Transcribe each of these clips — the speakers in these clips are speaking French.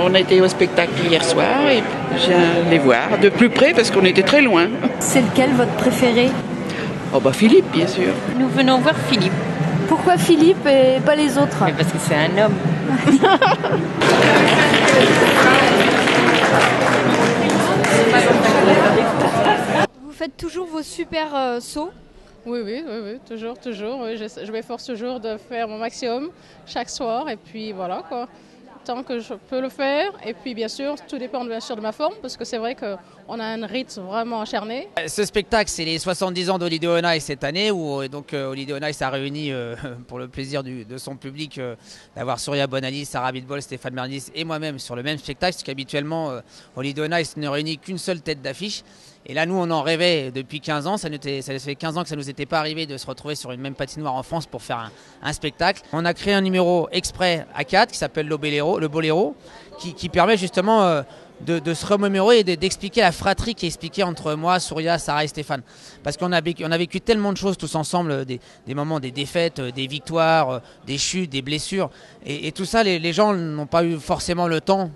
On a été au spectacle hier soir et je viens les voir de plus près parce qu'on était très loin. C'est lequel votre préféré? Oh bah Philippe, bien sûr. Nous venons voir Philippe. Pourquoi Philippe et pas les autres? Mais parce que c'est un homme. Vous faites toujours vos super sauts? Oui, toujours. Oui, je m'efforce toujours de faire mon maximum chaque soir et puis voilà quoi. Tant que je peux le faire et puis bien sûr, tout dépend bien sûr de ma forme parce que c'est vrai qu'on a un rythme vraiment acharné. Ce spectacle, c'est les 70 ans d'Holiday on Ice cette année où donc Holiday on Ice a réuni pour le plaisir de son public d'avoir Surya Bonaly, Sarah Abitbol, Stéphane Bernardis et moi-même sur le même spectacle, parce qu'habituellement Holiday on Ice ne réunit qu'une seule tête d'affiche. Et là, nous, on en rêvait depuis 15 ans. Ça fait 15 ans que ça ne nous était pas arrivé de se retrouver sur une même patinoire en France pour faire un spectacle. On a créé un numéro exprès à 4 qui s'appelle le Boléro, qui permet justement de se remémorer et d'expliquer la fratrie qui est expliquée entre moi, Surya, Sarah et Stéphane. Parce qu'on a vécu tellement de choses tous ensemble, des moments, des défaites, des victoires, des chutes, des blessures. Et tout ça, les gens n'ont pas eu forcément le temps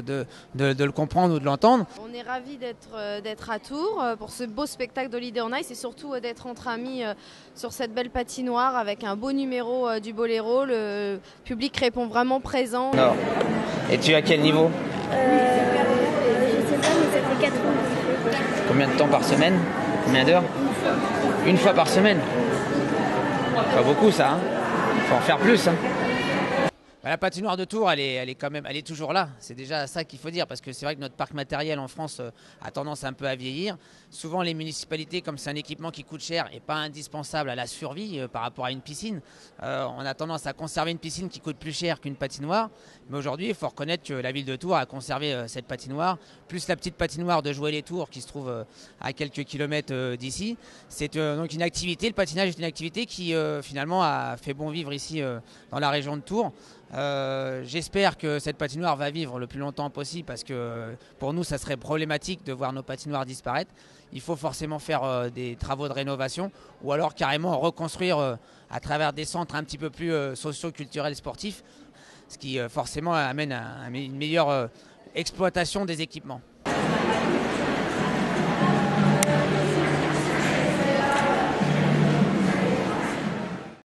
de le comprendre ou de l'entendre. On est ravis d'être à Tours pour ce beau spectacle d'Holiday on Ice et surtout d'être entre amis sur cette belle patinoire avec un beau numéro du Boléro. Le public répond vraiment présent. Alors, et tu es à quel niveau? Je sais pas, mais ça fait 4 ans. Combien de temps par semaine? Combien d'heures? Une fois par semaine? Pas beaucoup ça, hein. Faut en faire plus, hein. La patinoire de Tours, elle est toujours là. C'est déjà ça qu'il faut dire, parce que c'est vrai que notre parc matériel en France a tendance un peu à vieillir. Souvent, les municipalités, comme c'est un équipement qui coûte cher et pas indispensable à la survie par rapport à une piscine, on a tendance à conserver une piscine qui coûte plus cher qu'une patinoire. Mais aujourd'hui, il faut reconnaître que la ville de Tours a conservé cette patinoire, plus la petite patinoire de Jouer-les-Tours qui se trouve à quelques kilomètres d'ici. C'est donc une activité, le patinage est une activité qui finalement a fait bon vivre ici dans la région de Tours. J'espère que cette patinoire va vivre le plus longtemps possible parce que pour nous ça serait problématique de voir nos patinoires disparaître. Il faut forcément faire des travaux de rénovation ou alors carrément reconstruire à travers des centres un petit peu plus socio-culturels sportifs, ce qui forcément amène à une meilleure exploitation des équipements.